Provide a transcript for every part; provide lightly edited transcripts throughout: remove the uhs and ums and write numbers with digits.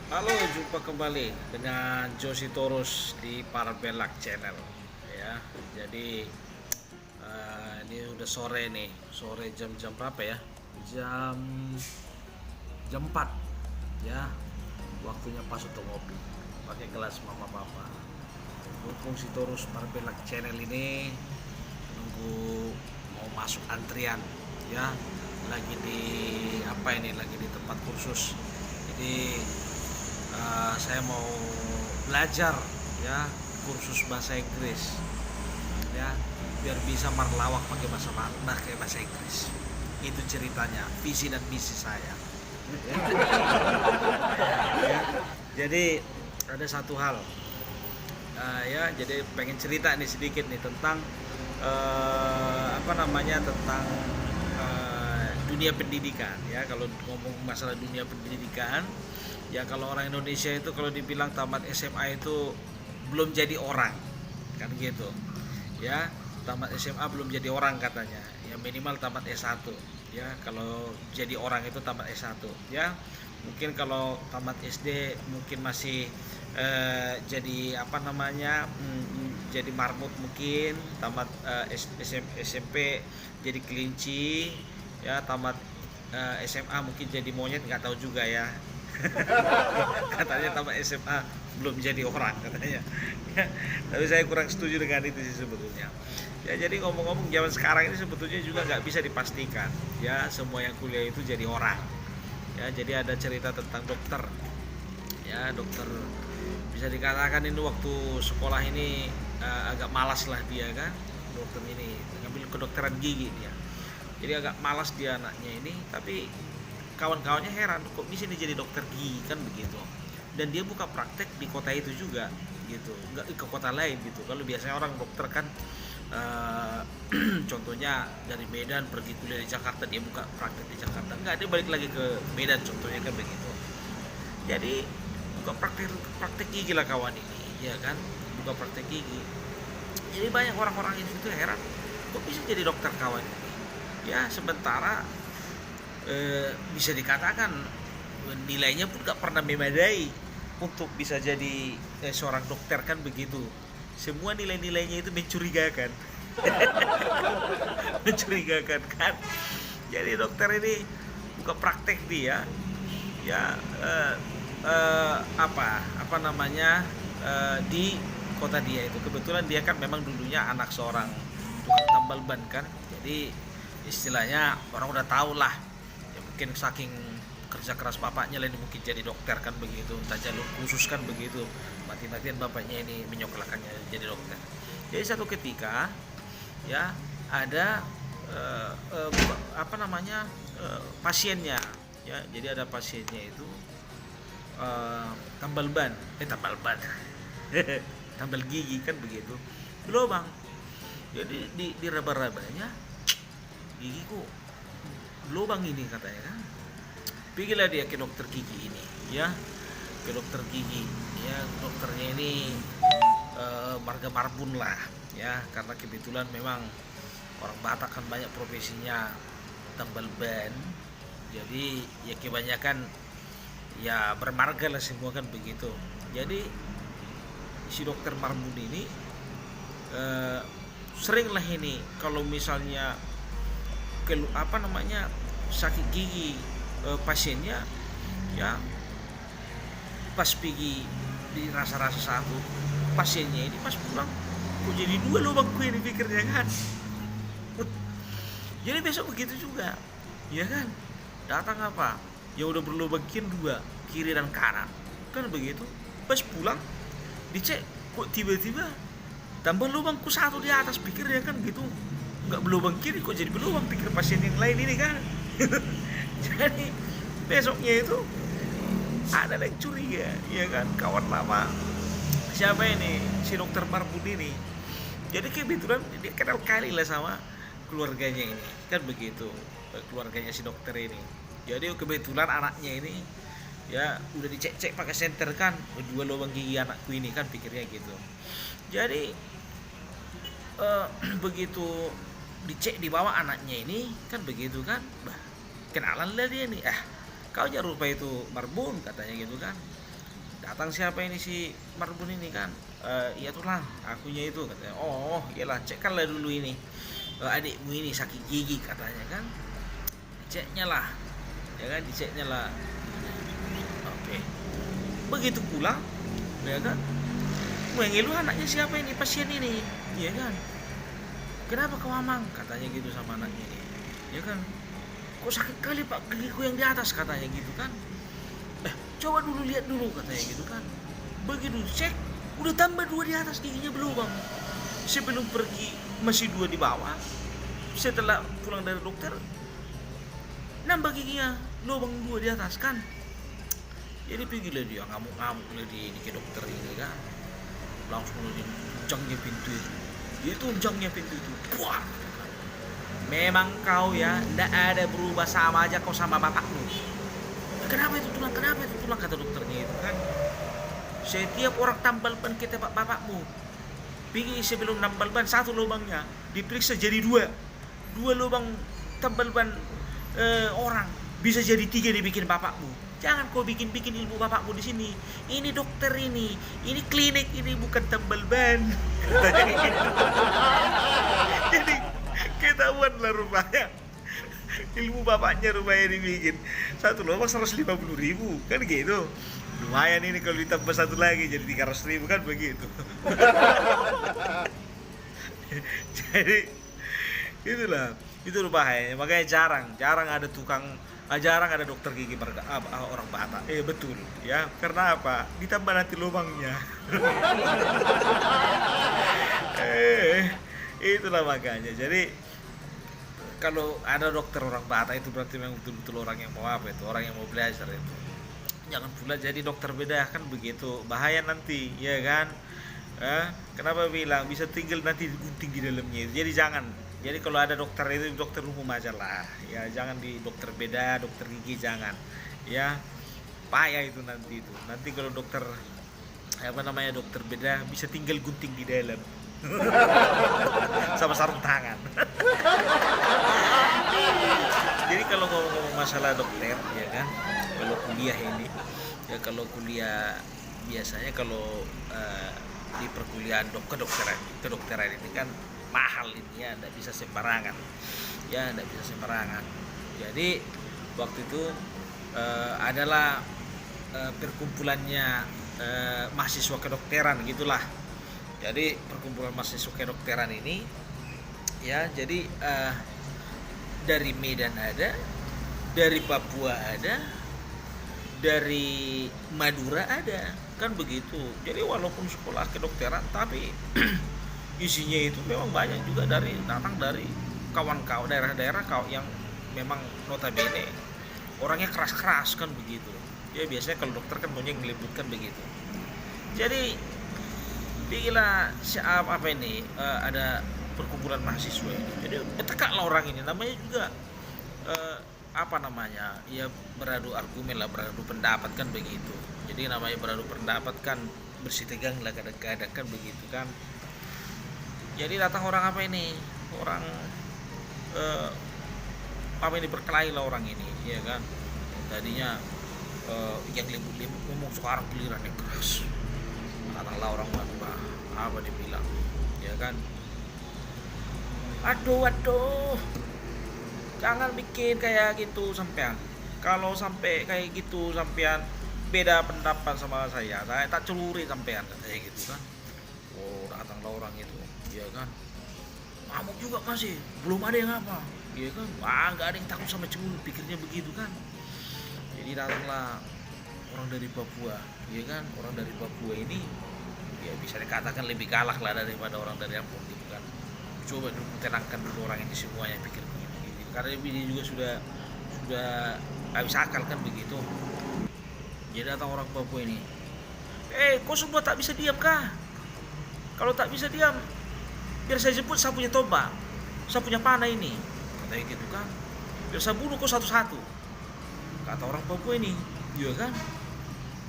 Halo, jumpa kembali dengan Josi Torus di Parabellak Channel. Ya, jadi ini udah sore nih, sore jam-jam berapa ya? Jam jam 4 ya, waktunya pas untuk ngopi. Pakai gelas mama papa. Mumpung si Torus Parabellak Channel ini nunggu mau masuk antrian, ya, lagi di apa ini? Lagi di tempat kursus. Jadi saya mau belajar, ya, kursus bahasa Inggris, ya, biar bisa marlawak pakai bahasa Inggris. Itu ceritanya, visi dan misi saya. Ya, jadi ada satu hal, ya, jadi pengen cerita nih sedikit nih tentang apa namanya, tentang dunia pendidikan, ya. Kalau ngomong masalah dunia pendidikan, ya, kalau orang Indonesia itu kalau dibilang tamat SMA itu belum jadi orang, kan gitu, ya. Tamat SMA belum jadi orang katanya, ya, minimal tamat S1, ya. Kalau jadi orang itu tamat S1, ya. Mungkin kalau tamat SD mungkin masih jadi apa namanya, jadi marmut, mungkin tamat SMP jadi kelinci, ya. Tamat SMA mungkin jadi monyet, nggak tahu juga ya. Katanya tamat SMA belum jadi orang katanya. Tapi saya kurang setuju dengan itu sih sebetulnya. Ya, jadi ngomong-ngomong, zaman sekarang ini sebetulnya juga nggak bisa dipastikan, ya, semua yang kuliah itu jadi orang. Ya, jadi ada cerita tentang dokter, ya. Dokter bisa dikatakan ini waktu sekolah ini agak malas lah dia, kan. Dokter ini ngambil kedokteran gigi dia, jadi agak malas dia anaknya ini. Tapi kawan-kawannya heran, kok bisa nih jadi dokter gigi, kan begitu. Dan dia buka praktek di kota itu juga, gitu, nggak ke kota lain gitu. Kalau biasanya orang dokter kan uh, contohnya dari Medan pergi kuliah di Jakarta, dia buka praktek di Jakarta, nggak, dia balik lagi ke Medan contohnya, kan begitu. Jadi buka praktek gigi lah kawan ini, ya kan, buka praktek gigi. Jadi banyak orang-orang di situ heran, kok bisa jadi dokter kawan ini, ya. Sementara bisa dikatakan nilainya pun gak pernah memadai untuk bisa jadi seorang dokter, kan begitu. Semua nilai-nilainya itu mencurigakan. Mencurigakan, kan. Jadi dokter ini buka praktek dia, ya, apa namanya, di kota dia itu. Kebetulan dia kan memang dulunya anak seorang tukang tambal ban, kan. Jadi istilahnya orang udah tahu lah, ya, mungkin saking kerja keras bapaknya lain mungkin jadi dokter, kan begitu. Entah jalur khusus, kan begitu, mati-matian bapaknya ini menyekolahkannya jadi dokter. Jadi satu ketika, ya, ada apa namanya, pasiennya, ya. Jadi ada pasiennya itu tambal ban, tambal ban, tambal gigi, kan begitu, berlubang. Jadi di raba-rabanya gigiku lubang ini katanya, kan. Pergilah dia ke dokter gigi ini, ya, ke dokter gigi, ya. Dokternya ini marga marbun lah, ya, karena kebetulan memang orang Batak kan banyak profesinya tambal ban. Jadi ya kebanyakan ya bermarga lah semua, kan begitu. Jadi si dokter marbun ini sering lah ini kalau misalnya apa namanya, sakit gigi pasiennya, ya, pas pergi di rasa-rasa satu pasiennya ini, pas pulang kok jadi dua lubangku ini, pikirnya, kan. Jadi besok begitu juga, ya, kan. Datang apa, ya udah berlubang dua, kiri dan kanan, kan begitu. Pas pulang dicek, kok tiba-tiba tambah lubangku satu di atas, pikirnya, kan gitu. Nggak berlubang kiri, kok jadi berlubang, pikir pasien yang lain ini, kan. Jadi besoknya itu ada yang curiga, ya, kan, kawan lama siapa ini, si dokter Marbun ini. Jadi kebetulan dia kenal kali lah sama keluarganya ini, kan begitu, keluarganya si dokter ini. Jadi kebetulan anaknya ini, ya, udah dicek-cek pakai senter, kan, dua lubang gigi anakku ini, kan pikirnya gitu. Jadi begitu dicek di bawah anaknya ini, kan begitu, kan, bah, kenalan lah dia nih, kau jangan rupa itu Marbun, katanya gitu, kan. Datang siapa ini si Marbun ini kan, iya tuh lah akunya itu katanya. Oh iyalah, cekkanlah dulu ini, adikmu ini sakit gigi katanya kan, ceknya lah, ya kan, diceknya lah. Oke, begitu pulang, ya kan, mengeluh anaknya siapa ini, pasien ini, ya kan, kenapa kau Mamang katanya gitu sama anaknya ini, ya kan, kok sakit kali pak gigiku yang di atas katanya gitu kan, coba dulu lihat dulu katanya gitu kan. Begitu cek, udah tambah 2 di atas giginya berlubang. Sebelum pergi masih 2 di bawah. Setelah pulang dari dokter, nambah giginya lubang 2 di atas kan. Jadi pergilah dia ngamuk-ngamuk di ke dokter ini kan. Langsung ditunjangnya pintu itu. Dia tunjangnya pintu itu. Wah. Memang kau ya, ndak ada berubah, sama aja kau sama bapakmu. Kenapa itu tulang kata dokternya itu kan. Setiap orang tambal ban kita bapakmu, pergi sebelum nambal ban 1 lubangnya diperiksa jadi 2 lubang tambal ban orang, bisa jadi 3 dibikin bapakmu. Jangan kau bikin ilmu bapakmu di sini. Ini dokter ini klinik, ini bukan tambal ban. Jadi ketahuan lah rupanya ilmu bapaknya rupanya dibikin 1 lubang 150.000 kan gitu. Lumayan ini kalau ditambah 1 lagi jadi 300.000 kan begitu. Jadi itulah, itu bahayanya. Makanya jarang ada jarang ada dokter gigi orang Batak. Betul ya, karena apa? Ditambah nanti lubangnya. Itulah makanya. Jadi kalau ada dokter orang Batak itu berarti memang betul-betul orang yang mau apa itu, orang yang mau belajar itu. Jangan pula jadi dokter bedah kan begitu, bahaya nanti, ya kan? Kenapa bilang bisa tinggal nanti gunting di dalamnya itu. Jadi jangan. Jadi kalau ada dokter itu dokter umum aja lah. Ya jangan di dokter bedah, dokter gigi jangan. Ya payah itu nanti itu. Nanti kalau dokter dokter bedah bisa tinggal gunting di dalam. Sama sarung tangan. Jadi kalau ngomong masalah dokter, ya kan, kalau kuliah ini, ya kalau kuliah biasanya kalau di perkuliahan kedokteran ini kan mahal ini ya, tidak bisa sembarangan, ya tidak bisa sembarangan. Jadi waktu itu adalah perkumpulannya mahasiswa kedokteran gitulah. Jadi perkumpulan mahasiswa kedokteran ini, ya jadi dari Medan ada, dari Papua ada, dari Madura ada, kan begitu. Jadi walaupun sekolah kedokteran tapi isinya itu memang banyak juga datang dari kawan-kawan daerah-daerah yang memang notabene orangnya keras-keras kan begitu. Ya biasanya kalau dokter kan punya ngelibutkan begitu. Jadi bila ada perkumpulan mahasiswa ini. Jadi betekaklah orang ini, namanya juga ya beradu argumen lah, beradu pendapat kan begitu. Jadi namanya beradu pendapat kan bersih tegang lah kadang-kadang kan begitu kan. Jadi datang orang orang berkelahi lah orang ini, ya kan. Tadinya yang lembut-lembut ngomong, sekarang giliran yang keras. Datanglah orang apa dibilang, ya kan. Aduh, jangan bikin kayak gitu sampean. Kalau sampai kayak gitu sampean beda pendapat sama saya tak celuri sampean kayak gitu kan. Oh, datanglah orang itu, ya kan. Ngamuk juga masih, belum ada yang apa, ya kan. Nggak ada yang takut sama cemburu, pikirnya begitu kan. Jadi datanglah orang dari Papua, ya kan. Orang dari Papua ini ya bisa dikatakan lebih galak lah daripada orang dari Lampung gitu kan. Coba dulu tenangkan dulu orang ini semuanya, pikir begini. Karena dia juga sudah habis akal kan begitu. Jadi datang orang Papua ini, kau semua tak bisa diam kah? Kalau tak bisa diam, biar saya jemput, saya punya tombak, saya punya panah ini, katanya gitu kan. Biar saya bunuh kau satu-satu, kata orang Papua ini, iya kan.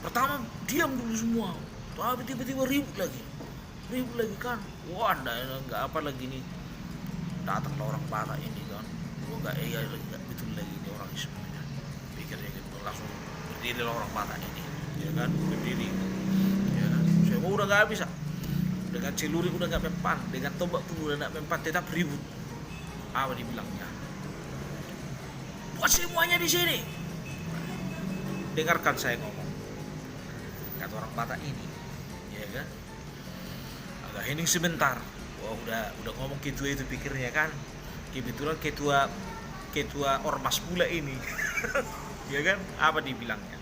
Pertama diam dulu semua, tapi tiba-tiba ribut lagi kan. Wah, nggak apa lagi nih. Datanglah orang Batak ini kan. Nggak betul lagi ini orang semuanya. Pikirnya gitu, langsung berdiri orang Batak ini. ya kan, berdiri, ya kan. Saya udah nggak bisa, dengan celurit udah nggak mempan, dengan tombak pun udah nggak mempan, tetap ribut. Apa dibilangnya? Buat semuanya di sini. Dengarkan saya ngomong, kata orang Batak ini, ya kan. Agak hening sebentar. Wah, udah ngomong gitu itu pikirnya kan. Kebetulan ketua ormas pula ini. Ya kan? Apa dibilangnya?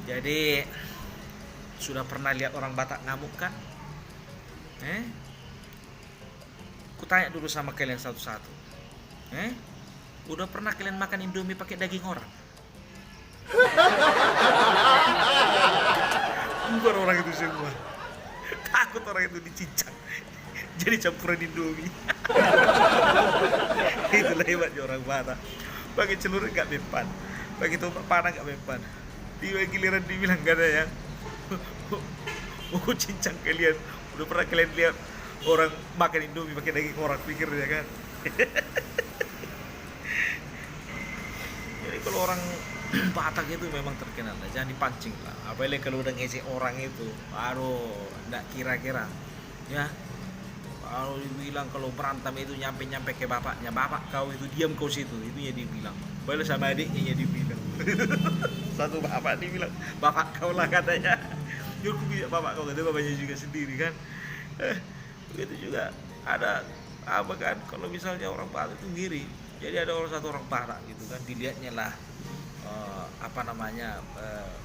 Jadi sudah pernah lihat orang Batak ngamuk kan? Kutanya dulu sama kalian satu-satu. Udah pernah kalian makan Indomie pakai daging orang? Bukan orang itu semua. Takut orang itu dicincang. Jadi campuran Indomie. Itulah hebatnya orang Batak. Pakai celurit gak mempan, pakai tombak panah gak mempan. Tiba giliran dibilang katanya, cincang kalian. Udah pernah kalian lihat orang makan Indomie pakai daging orang, pikirnya kan? Jadi kalau orang Batak itu memang terkenal lah, jangan dipancing lah. Apalagi kalau udah ngejek orang itu, aduh, nggak kira-kira, ya. Kalau dibilang kalau berantem itu nyampe ke bapaknya, bapak kau itu diam kau situ, itu ya dibilang. Balas sama adiknya ya dibilang. Satu bapak dibilang, bapak kau lah katanya. Yuk bisa bapak kau, kata bapaknya juga sendiri kan. Begitu juga ada apa kan, kalau misalnya orang Batak itu ngiri. Jadi ada satu orang Batak gitu kan, dilihatnya lah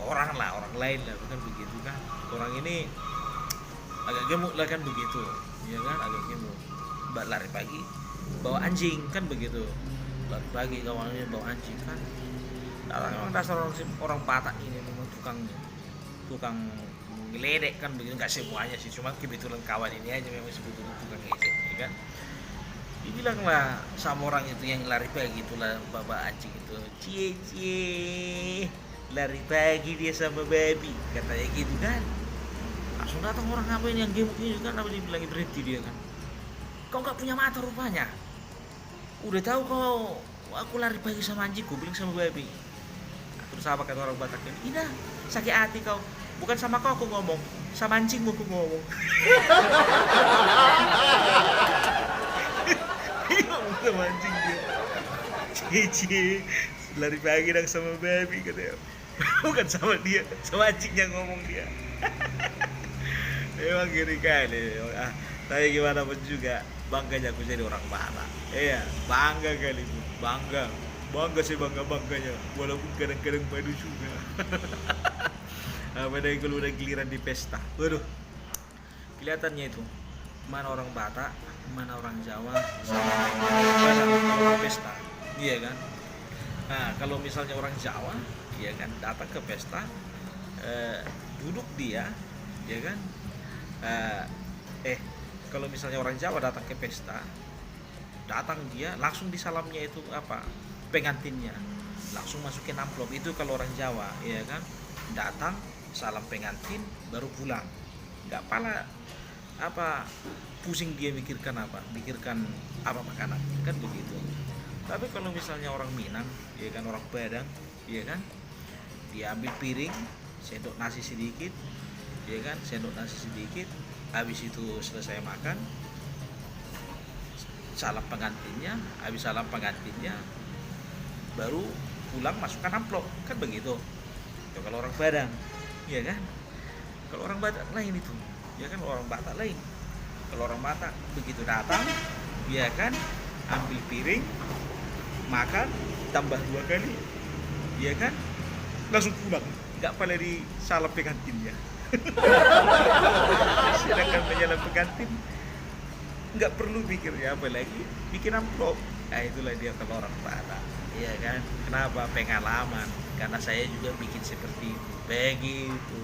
orang lain lah kan begitu kan. Orang ini agak gemuk lah kan begitu, ya kan, agak gemuk. Lari pagi bawa anjing kan begitu, lari pagi kawannya bawa anjing kan. Memang dasar orang Batak ini memang tukang ngeledek kan begitu, nggak semuanya sih, cuma kebetulan kawan ini aja memang sebetulnya tukang ngejek, ya kan. Dibilanglah sama orang itu yang lari pagi itulah bawa anjing itu, cie lari pagi dia sama babi, katanya gitu kan. Langsung datang orang apa ini yang gemuk ini kan, apa dibilangin, berhenti dia kan. Kau nggak punya mata rupanya. Udah tahu kau aku lari pagi sama anjingku, bilang sama babi. Terus apa kata orang Batak ini? Ida, sakit hati kau. Bukan sama kau aku ngomong, sama anjingmu aku ngomong. Sama anjing dia. Cie lari pagi dong sama baby katanya. Bukan sama dia, sama anjingnya ngomong dia. Emang kiri kali. Tapi gimana pun juga bangganya aku jadi orang Batak. Iya, bangga kali itu, bangga sih bangganya. Walaupun kadang-kadang malu juga. Padahal kalau udah giliran di pesta, waduh, kelihatannya itu mana orang Batak, mana orang Jawa, kalau pesta, iya kan? Nah, kalau misalnya orang Jawa, iya kan, datang ke pesta, duduk dia, iya kan? Kalau misalnya orang Jawa datang ke pesta, datang dia langsung disalamnya itu apa? Pengantinnya, langsung masukin amplop itu kalau orang Jawa, iya kan? Datang, salam pengantin, baru pulang, nggak pala apa pusing dia mikirkan apa makanan kan begitu. Tapi kalau misalnya orang Minang, ya kan, orang Padang, ya kan, dia ambil piring, sendok nasi sedikit, ya kan, habis itu selesai makan, salam pengantinnya, habis salam pengantinnya baru pulang, masukkan amplop kan begitu. Ya, kalau orang Padang, ya kan. Kalau orang Batak lain itu, ya kan, orang Batak lain. Kalau orang Batak begitu datang, ya kan, ambil piring, makan, tambah 2 kali, ya kan, langsung pulang, nggak pada di salam pengantinnya. Sedangkan penyalam pengantin nggak perlu pikirnya apa lagi, bikin amplop. Nah, itulah dia kalau orang Batak, ya kan. Kenapa? Pengalaman, karena saya juga bikin seperti itu, begitu.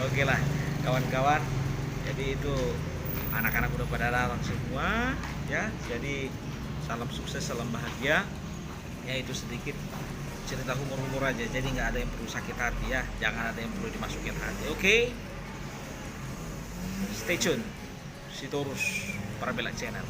Oke lah kawan-kawan, jadi itu anak-anak udah pada datang semua ya. Jadi salam sukses, salam bahagia ya. Itu sedikit cerita humor-humor aja, jadi nggak ada yang perlu sakit hati ya, jangan ada yang perlu dimasukin hati. Oke, stay tune Sitorus Parabellak Channel.